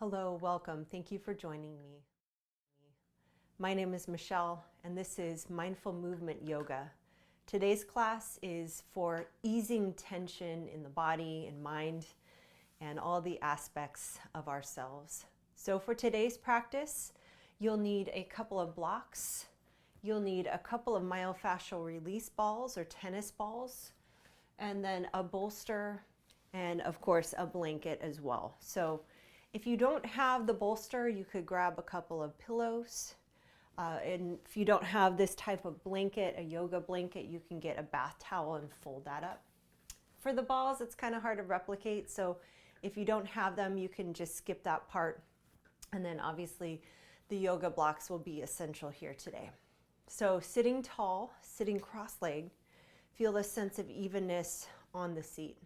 Hello, welcome. Thank you for joining me. My name is Michelle, and this is Mindful Movement Yoga. Today's class is for easing tension in the body and mind and all the aspects of ourselves. So for today's practice, you'll need a couple of blocks. You'll need a couple of myofascial release balls or tennis balls, and then a bolster, and of course a blanket as well. So if you don't have the bolster, you could grab a couple of pillows. And if you don't have this type of blanket, a yoga blanket, you can get a bath towel and fold that up. For the balls, it's kind of hard to replicate. So if you don't have them, you can just skip that part. And then obviously the yoga blocks will be essential here today. So sitting tall, sitting cross-legged, feel the sense of evenness on the seat.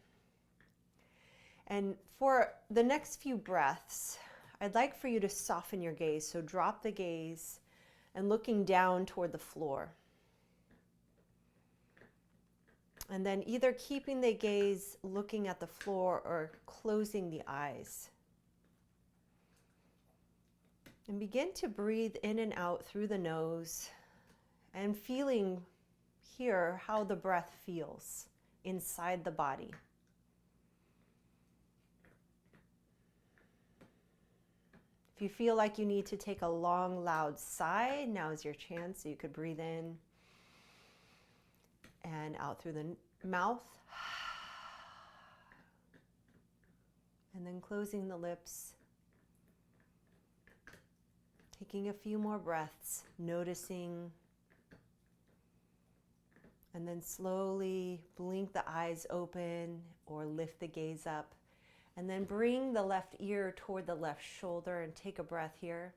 And for the next few breaths, I'd like for you to soften your gaze. So drop the gaze and looking down toward the floor. And then either keeping the gaze looking at the floor or closing the eyes. And begin to breathe in and out through the nose and feeling here how the breath feels inside the body. If you feel like you need to take a long, loud sigh, now is your chance. So you could breathe in and out through the mouth. And then closing the lips. Taking a few more breaths, noticing. And then slowly blink the eyes open or lift the gaze up. And then bring the left ear toward the left shoulder and take a breath here.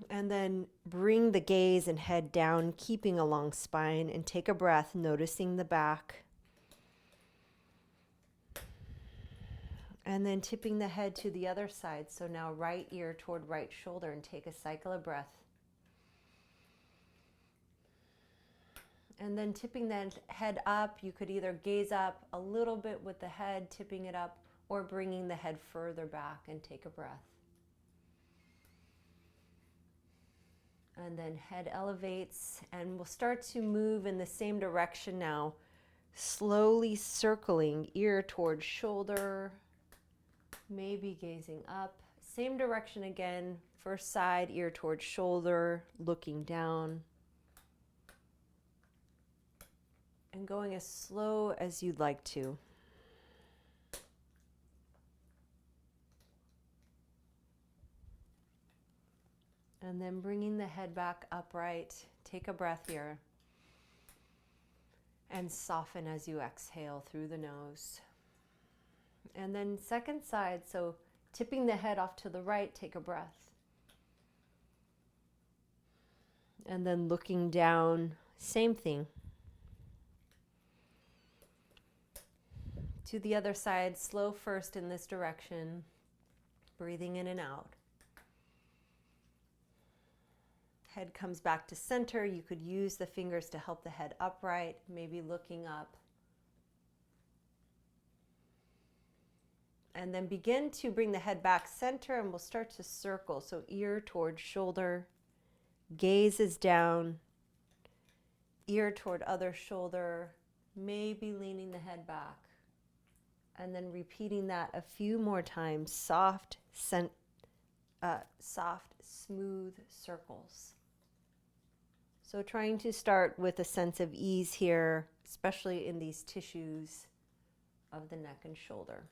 And then bring the gaze and head down, keeping a long spine, and take a breath, noticing the back. And then tipping the head to the other side. So now right ear toward right shoulder and take a cycle of breath. And then tipping the head up, you could either gaze up a little bit with the head, tipping it up, or bringing the head further back and take a breath. And then head elevates, and we'll start to move in the same direction now, slowly circling ear towards shoulder, maybe gazing up. Same direction again, first side, ear towards shoulder, looking down. And going as slow as you'd like to. And then bringing the head back upright. Take a breath here. And soften as you exhale through the nose. And then second side, so tipping the head off to the right, take a breath. And then looking down, same thing. To the other side, slow first in this direction, breathing in and out. Head comes back to center. You could use the fingers to help the head upright, maybe looking up. And then begin to bring the head back center, and we'll start to circle. So ear towards shoulder, gaze is down, ear toward other shoulder, maybe leaning the head back. And then repeating that a few more times, soft, smooth circles. So trying to start with a sense of ease here, especially in these tissues of the neck and shoulder.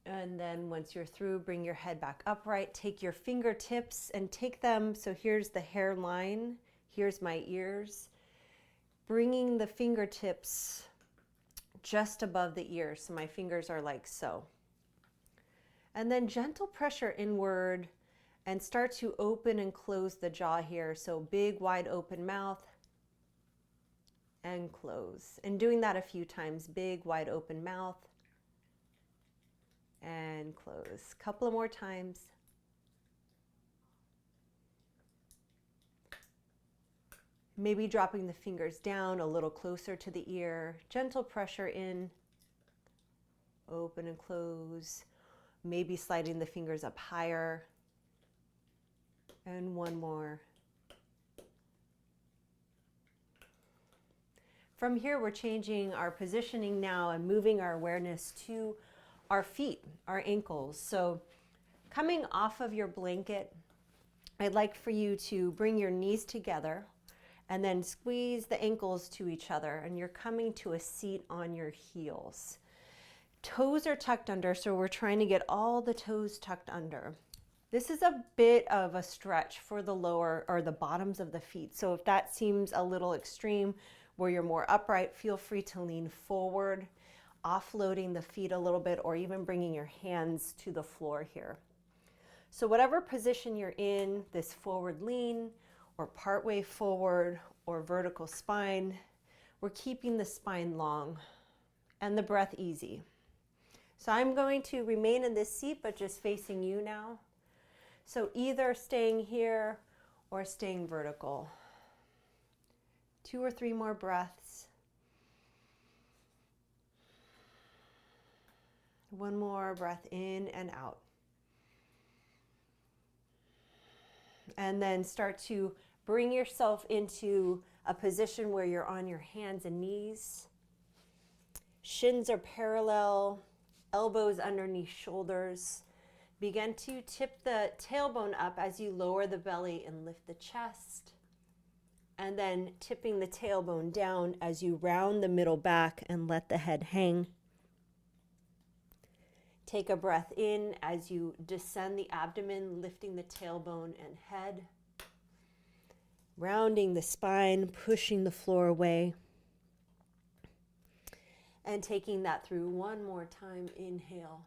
And then once you're through, bring your head back upright. Take your fingertips and take them. So here's the hairline. Here's my ears. Bringing the fingertips just above the ears. So my fingers are like so. And then gentle pressure inward and start to open and close the jaw here. So big, wide open mouth and close. And doing that a few times. Big, wide open mouth and close. Couple of more times. Maybe dropping the fingers down a little closer to the ear, gentle pressure in, open and close, maybe sliding the fingers up higher, and one more. From here, we're changing our positioning now and moving our awareness to our feet, our ankles. So coming off of your blanket, I'd like for you to bring your knees together and then squeeze the ankles to each other, and you're coming to a seat on your heels. Toes are tucked under, so we're trying to get all the toes tucked under. This is a bit of a stretch for the lower or the bottoms of the feet. So if that seems a little extreme, where you're more upright, feel free to lean forward, offloading the feet a little bit, or even bringing your hands to the floor here. So whatever position you're in, this forward lean, or partway forward, or vertical spine, we're keeping the spine long and the breath easy. So I'm going to remain in this seat, but just facing you now. So either staying here or staying vertical. 2 or 3 more breaths. One more breath in and out. And then start to bring yourself into a position where you're on your hands and knees. Shins are parallel, elbows underneath shoulders. Begin to tip the tailbone up as you lower the belly and lift the chest. And then tipping the tailbone down as you round the middle back and let the head hang. Take a breath in as you descend the abdomen, lifting the tailbone and head. Rounding the spine, pushing the floor away. And taking that through one more time, inhale.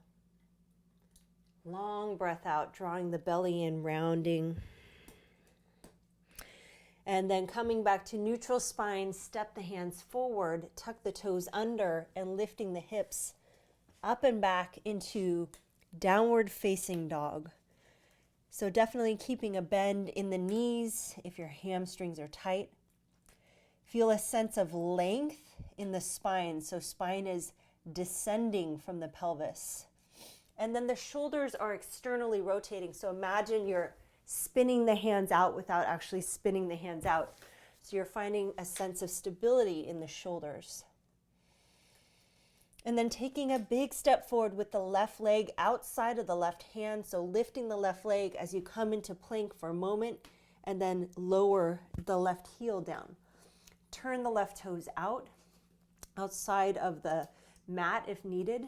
Long breath out, drawing the belly in, rounding. And then coming back to neutral spine, step the hands forward, tuck the toes under, and lifting the hips up and back into downward facing dog. So definitely keeping a bend in the knees if your hamstrings are tight. Feel a sense of length in the spine. So spine is descending from the pelvis. And then the shoulders are externally rotating. So imagine you're spinning the hands out without actually spinning the hands out. So you're finding a sense of stability in the shoulders. And then taking a big step forward with the left leg outside of the left hand. So lifting the left leg as you come into plank for a moment, and then lower the left heel down. Turn the left toes out, outside of the mat if needed.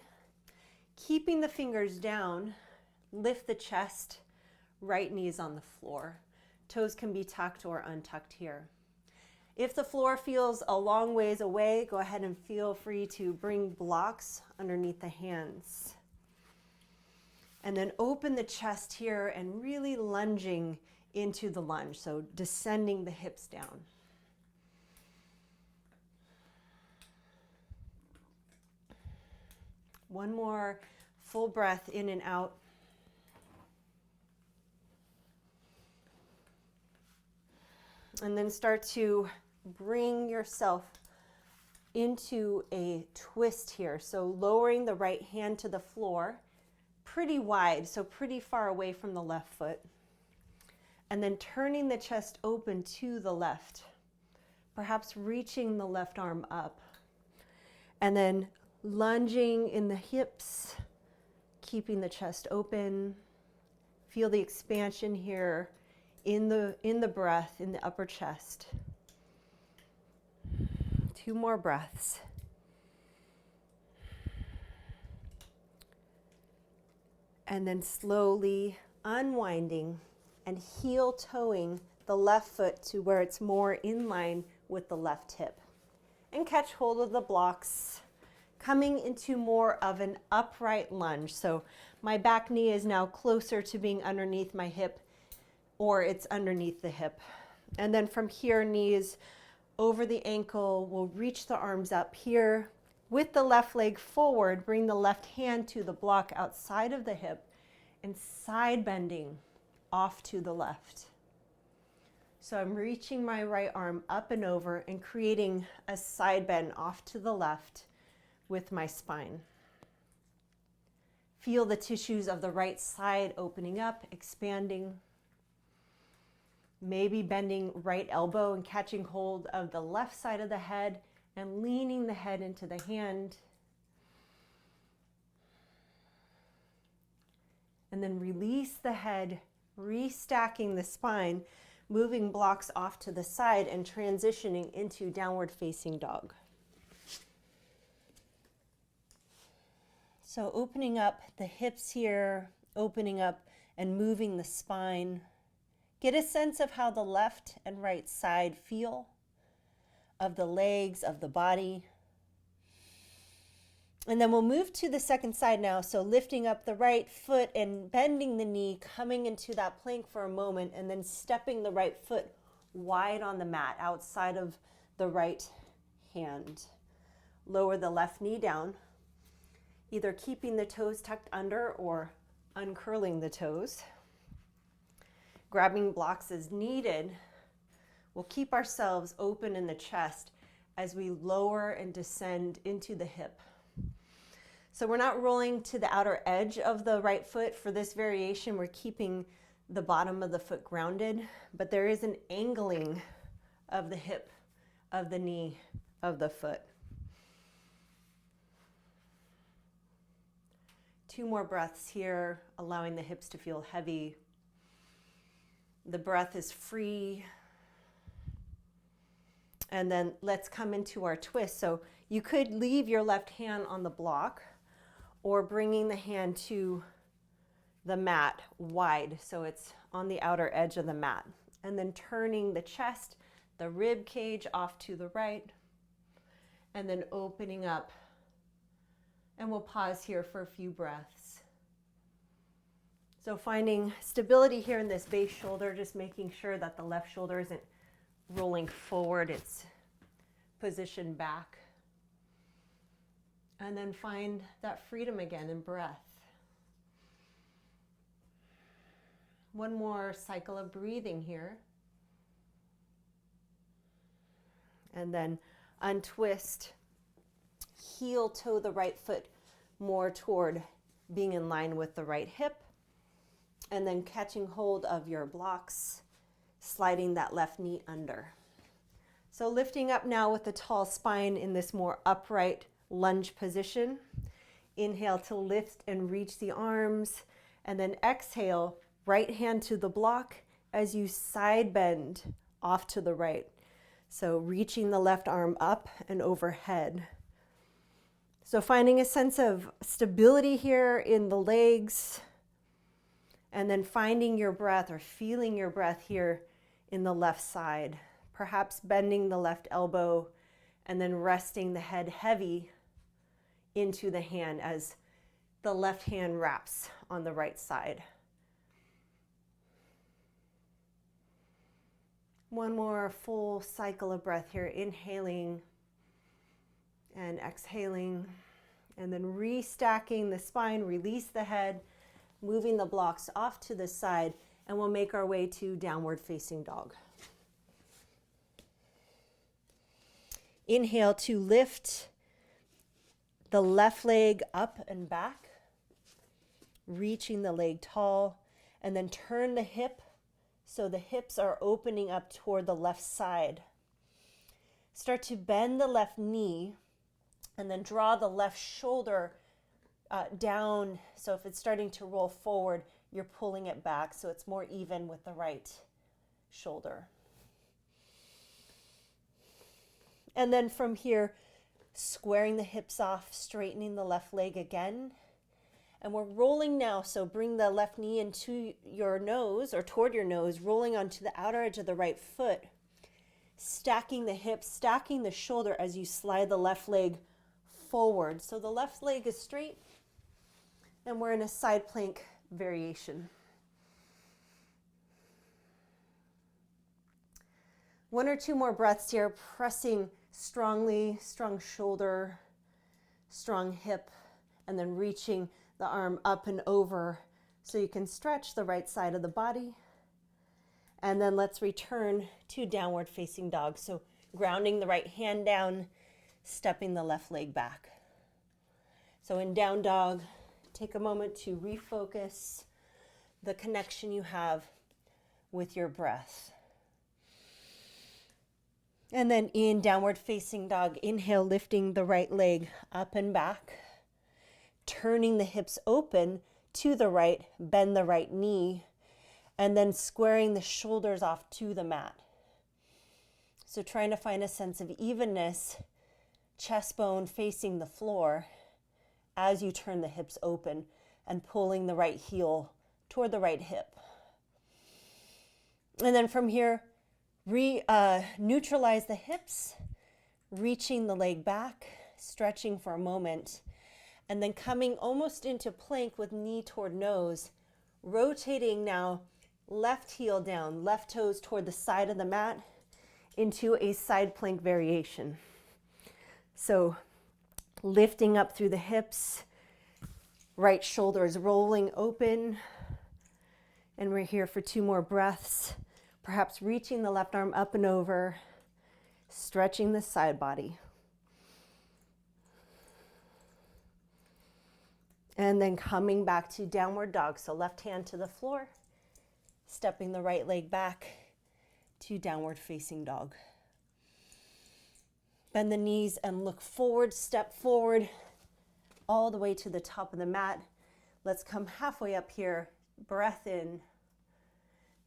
Keeping the fingers down, lift the chest, right knee is on the floor. Toes can be tucked or untucked here. If the floor feels a long ways away, go ahead and feel free to bring blocks underneath the hands. And then open the chest here and really lunging into the lunge, so descending the hips down. One more full breath in and out. And then start to bring yourself into a twist here. So lowering the right hand to the floor, pretty wide, so pretty far away from the left foot. And then turning the chest open to the left, perhaps reaching the left arm up. And then lunging in the hips, keeping the chest open. Feel the expansion here in the breath, in the upper chest. 2 more breaths. And then slowly unwinding and heel toeing the left foot to where it's more in line with the left hip. And catch hold of the blocks, coming into more of an upright lunge. So my back knee is now closer to being underneath my hip, or it's underneath the hip. And then from here, knees over the ankle, we'll reach the arms up here. With the left leg forward, bring the left hand to the block outside of the hip and side bending off to the left. So I'm reaching my right arm up and over and creating a side bend off to the left with my spine. Feel the tissues of the right side opening up, expanding. Maybe bending right elbow and catching hold of the left side of the head and leaning the head into the hand. And then release the head, restacking the spine, moving blocks off to the side and transitioning into downward facing dog. So opening up the hips here, opening up and moving the spine. Get a sense of how the left and right side feel, of the legs, of the body. And then we'll move to the second side now. So lifting up the right foot and bending the knee, coming into that plank for a moment, and then stepping the right foot wide on the mat outside of the right hand. Lower the left knee down, either keeping the toes tucked under or uncurling the toes. Grabbing blocks as needed. We'll keep ourselves open in the chest as we lower and descend into the hip. So we're not rolling to the outer edge of the right foot. For this variation, we're keeping the bottom of the foot grounded, but there is an angling of the hip, of the knee, of the foot. 2 more breaths here, allowing the hips to feel heavy. The breath is free. And then let's come into our twist. So you could leave your left hand on the block or bringing the hand to the mat wide so it's on the outer edge of the mat. And then turning the chest, the rib cage off to the right, and then opening up. And we'll pause here for a few breaths. So finding stability here in this base shoulder, just making sure that the left shoulder isn't rolling forward, it's positioned back. And then find that freedom again in breath. One more cycle of breathing here. And then untwist, heel toe the right foot more toward being in line with the right hip. And then catching hold of your blocks, sliding that left knee under. So lifting up now with the tall spine in this more upright lunge position. Inhale to lift and reach the arms, and then exhale, right hand to the block as you side bend off to the right. So reaching the left arm up and overhead. So finding a sense of stability here in the legs, and then finding your breath or feeling your breath here in the left side. Perhaps bending the left elbow and then resting the head heavy into the hand as the left hand wraps on the right side. One more full cycle of breath here, inhaling and exhaling, and then restacking the spine, release the head, moving the blocks off to the side, and we'll make our way to downward facing dog. Inhale to lift the left leg up and back, reaching the leg tall, and then turn the hip so the hips are opening up toward the left side. Start to bend the left knee and then draw the left shoulder down. So if it's starting to roll forward, you're pulling it back so it's more even with the right shoulder. And then from here, squaring the hips off, straightening the left leg again. And we're rolling now, so bring the left knee into your nose or toward your nose, rolling onto the outer edge of the right foot. Stacking the hips, stacking the shoulder as you slide the left leg forward. So the left leg is straight, and we're in a side plank variation. 1 or 2 more breaths here, pressing strongly, strong shoulder, strong hip, and then reaching the arm up and over so you can stretch the right side of the body. And then let's return to downward facing dog. So grounding the right hand down, stepping the left leg back. So in down dog, take a moment to refocus the connection you have with your breath. And then in downward facing dog, inhale, lifting the right leg up and back, turning the hips open to the right, bend the right knee, and then squaring the shoulders off to the mat. So trying to find a sense of evenness, chest bone facing the floor as you turn the hips open and pulling the right heel toward the right hip. And then from here, neutralize the hips, reaching the leg back, stretching for a moment, and then coming almost into plank with knee toward nose, rotating now left heel down, left toes toward the side of the mat into a side plank variation. So lifting up through the hips, right shoulder is rolling open, and we're here for 2 more breaths. Perhaps reaching the left arm up and over, stretching the side body. And then coming back to downward dog. So left hand to the floor, stepping the right leg back to downward facing dog. Bend the knees and look forward, step forward all the way to the top of the mat. Let's come halfway up here, breath in,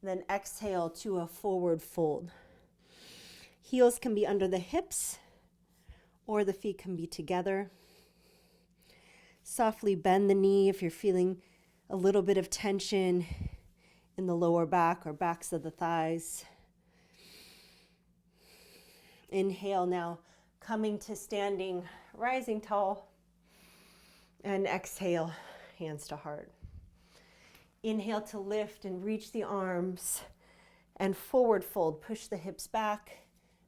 then exhale to a forward fold. Heels can be under the hips or the feet can be together. Softly bend the knee if you're feeling a little bit of tension in the lower back or backs of the thighs. Inhale now, coming to standing, rising tall. And exhale, hands to heart. Inhale to lift and reach the arms and forward fold. Push the hips back,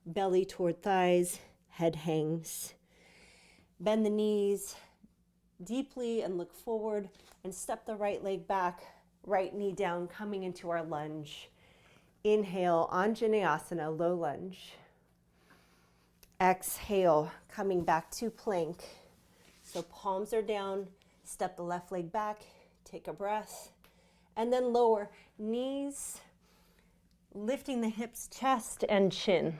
belly toward thighs, head hangs. Bend the knees deeply and look forward and step the right leg back, right knee down, coming into our lunge. Inhale, Anjaneyasana, low lunge. Exhale, coming back to plank. So palms are down, step the left leg back, take a breath, and then lower knees, lifting the hips, chest, and chin.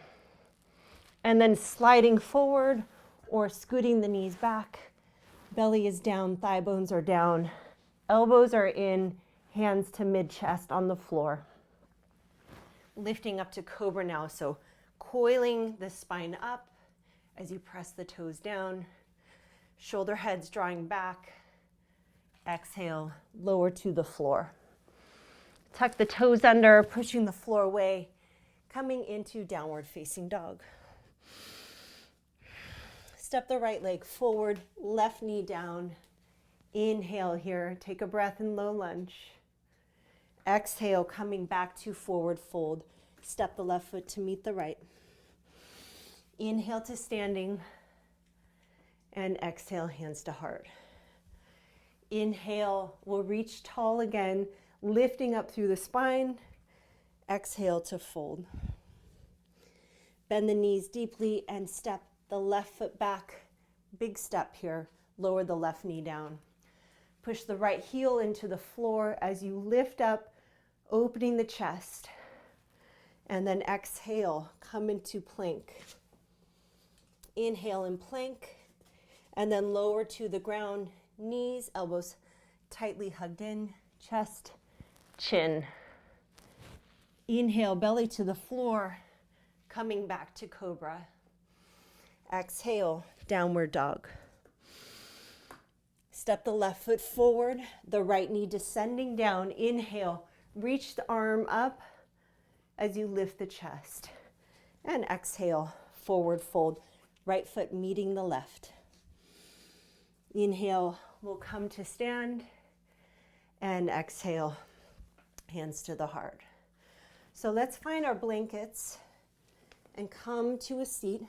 And then sliding forward or scooting the knees back. Belly is down, thigh bones are down, elbows are in, hands to mid-chest on the floor. Lifting up to cobra now, so coiling the spine up as you press the toes down, shoulder heads drawing back. Exhale, lower to the floor. Tuck the toes under, pushing the floor away, coming into downward facing dog. Step the right leg forward, left knee down. Inhale here, take a breath in low lunge. Exhale, coming back to forward fold. Step the left foot to meet the right. Inhale to standing, and exhale, hands to heart. Inhale, we'll reach tall again, lifting up through the spine. Exhale to fold. Bend the knees deeply and step the left foot back. Big step here. Lower the left knee down. Push the right heel into the floor as you lift up, opening the chest. And then exhale, come into plank. Inhale in plank, and then lower to the ground. Knees, elbows tightly hugged in, chest, chin. Inhale, belly to the floor, coming back to cobra. Exhale, downward dog. Step the left foot forward, the right knee descending down. Inhale, reach the arm up as you lift the chest. And exhale, forward fold, right foot meeting the left. Inhale, we'll come to stand, and exhale, hands to the heart. So let's find our blankets and come to a seat.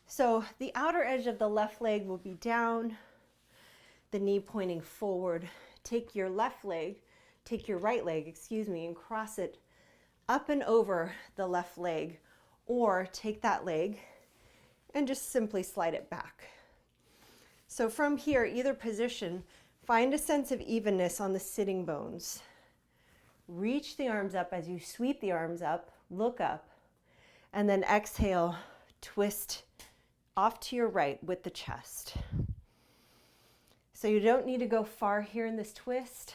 So the outer edge of the left leg will be down, the knee pointing forward take your right leg, and cross it up and over the left leg, or take that leg and just simply slide it back. So from here, either position, find a sense of evenness on the sitting bones. Reach the arms up as you sweep the arms up, look up, and then exhale, twist off to your right with the chest. So you don't need to go far here in this twist.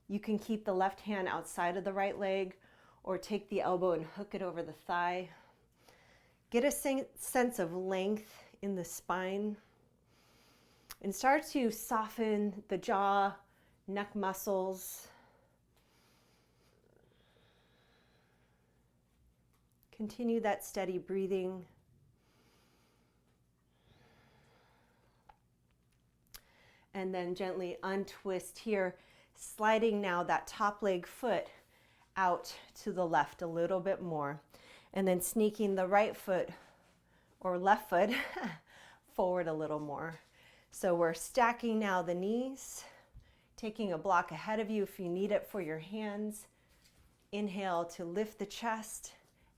You can keep the left hand outside of the right leg or take the elbow and hook it over the thigh. Get a sense of length in the spine and start to soften the jaw, neck muscles. Continue that steady breathing. And then gently untwist here, sliding now that top leg foot out to the left a little bit more. And then sneaking the right foot or left foot forward a little more. So we're stacking now the knees, taking a block ahead of you if you need it for your hands. Inhale to lift the chest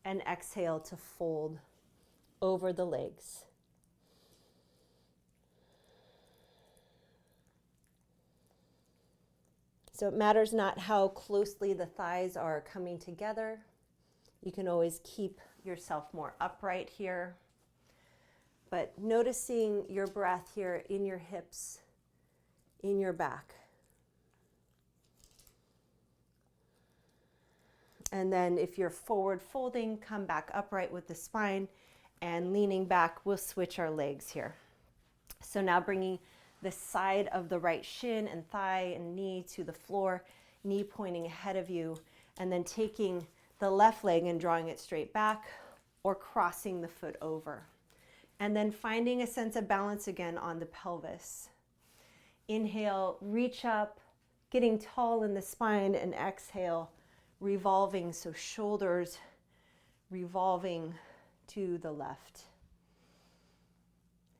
and exhale to fold over the legs. So it matters not how closely the thighs are coming together. You can always keep yourself more upright here. But noticing your breath here in your hips, in your back. And then if you're forward folding, come back upright with the spine, and leaning back, we'll switch our legs here. So now bringing the side of the right shin and thigh and knee to the floor, knee pointing ahead of you, and then taking the left leg and drawing it straight back or crossing the foot over. And then finding a sense of balance again on the pelvis. Inhale, reach up, getting tall in the spine, and exhale, revolving, so shoulders revolving to the left.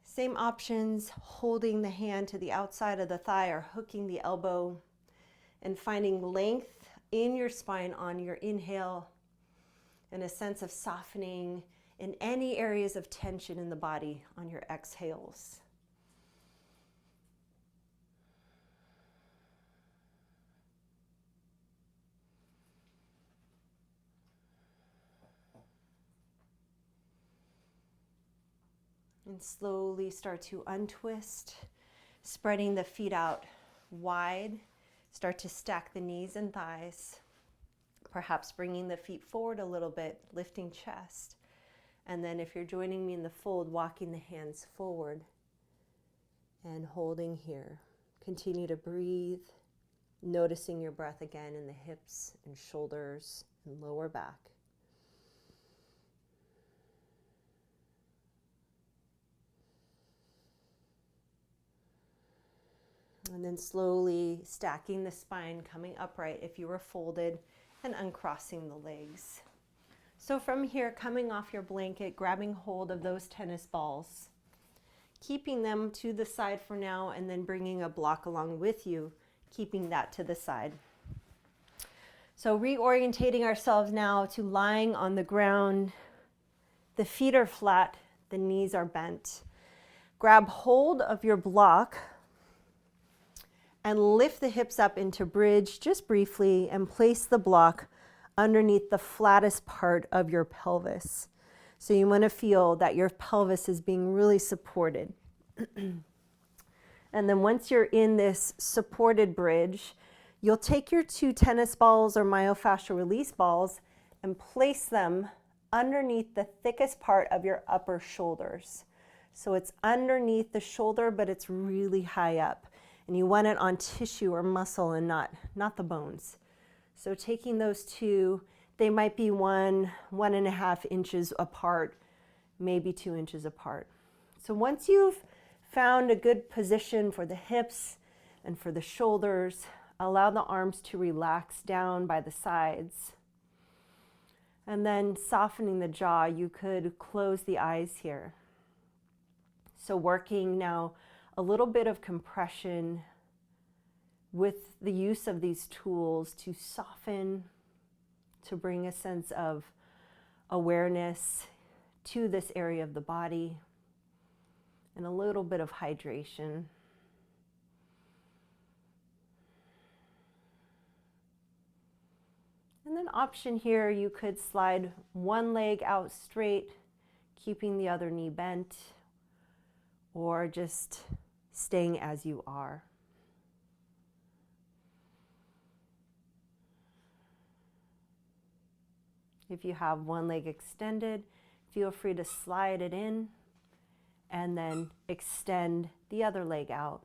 Same options, holding the hand to the outside of the thigh or hooking the elbow, and finding length in your spine on your inhale and a sense of softening in any areas of tension in the body on your exhales. And slowly start to untwist, spreading the feet out wide. Start to stack the knees and thighs, perhaps bringing the feet forward a little bit, lifting chest. And then if you're joining me in the fold, walking the hands forward and holding here. Continue to breathe, noticing your breath again in the hips and shoulders and lower back. And then slowly stacking the spine, coming upright if you were folded, and uncrossing the legs. So from here, coming off your blanket, grabbing hold of those tennis balls, keeping them to the side for now, and then bringing a block along with you, keeping that to the side. So reorientating ourselves now to lying on the ground. The feet are flat, the knees are bent. Grab hold of your block and lift the hips up into bridge just briefly and place the block underneath the flattest part of your pelvis. So you want to feel that your pelvis is being really supported. And then once you're in this supported bridge, you'll take your 2 tennis balls or myofascial release balls and place them underneath the thickest part of your upper shoulders. So it's underneath the shoulder, but it's really high up. And you want it on tissue or muscle and not the bones. So taking those 2, they might be 1.5 inches apart, maybe 2 inches apart. So once you've found a good position for the hips and for the shoulders, allow the arms to relax down by the sides. And then softening the jaw, you could close the eyes here. So working now a little bit of compression with the use of these tools to soften, to bring a sense of awareness to this area of the body, and a little bit of hydration. And then option here, you could slide one leg out straight, keeping the other knee bent, or just staying as you are. If you have one leg extended, feel free to slide it in and then extend the other leg out.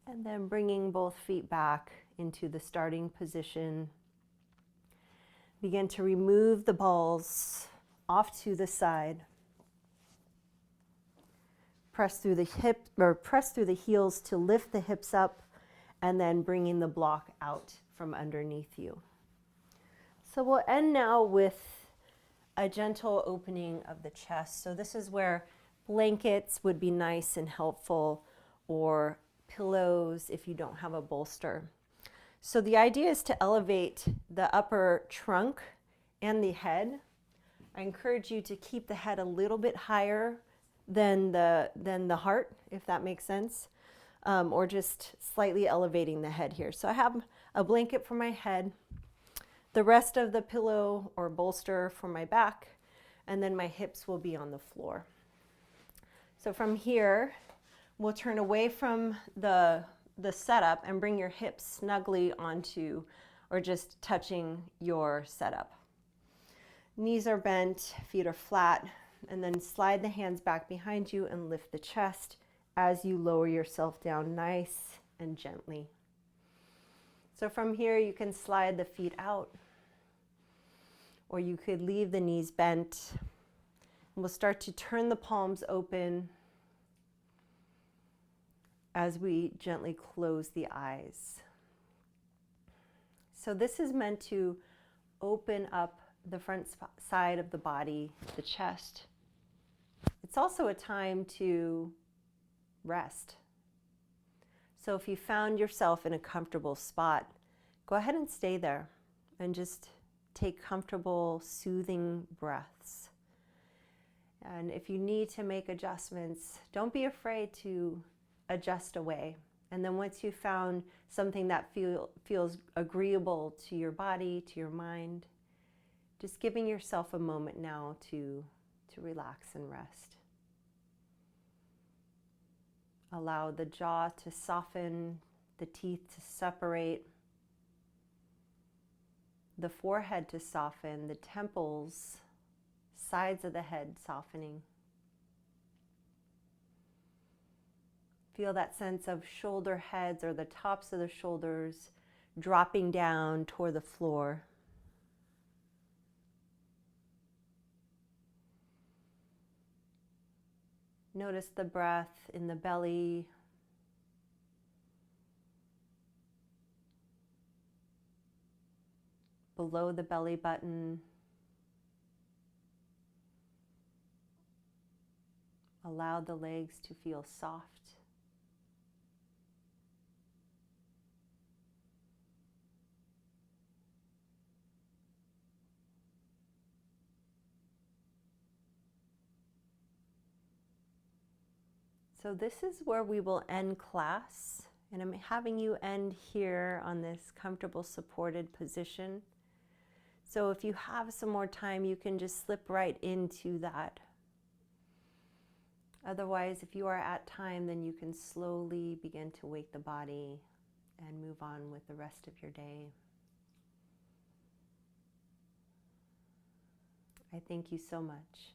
And then bringing both feet back into the starting position. Begin to remove the balls off to the side. Press through the hip, or press through the heels to lift the hips up, and then bringing the block out from underneath you. So we'll end now with a gentle opening of the chest. So this is where blankets would be nice and helpful, or pillows if you don't have a bolster. So the idea is to elevate the upper trunk and the head. I encourage you to keep the head a little bit higher than the heart, if that makes sense, or just slightly elevating the head here. So I have a blanket for my head, the rest of the pillow or bolster for my back, and then my hips will be on the floor. So from here, we'll turn away from the setup and bring your hips snugly onto, or just touching your setup. Knees are bent, feet are flat, and then slide the hands back behind you and lift the chest as you lower yourself down nice and gently. So from here, you can slide the feet out, or you could leave the knees bent. And we'll start to turn the palms open as we gently close the eyes. So this is meant to open up the front side of the body, the chest. It's also a time to rest. So if you found yourself in a comfortable spot, go ahead and stay there and just take comfortable, soothing breaths. And if you need to make adjustments, don't be afraid to adjust away. And then once you've found something that feels agreeable to your body, to your mind, just giving yourself a moment now to relax and rest. Allow the jaw to soften, the teeth to separate, the forehead to soften, the temples, sides of the head softening. Feel that sense of shoulder heads, or the tops of the shoulders dropping down toward the floor. Notice the breath in the belly. Below the belly button. Allow the legs to feel soft. So this is where we will end class, and I'm having you end here on this comfortable supported position. So if you have some more time, you can just slip right into that. Otherwise, if you are at time, then you can slowly begin to wake the body and move on with the rest of your day. I thank you so much.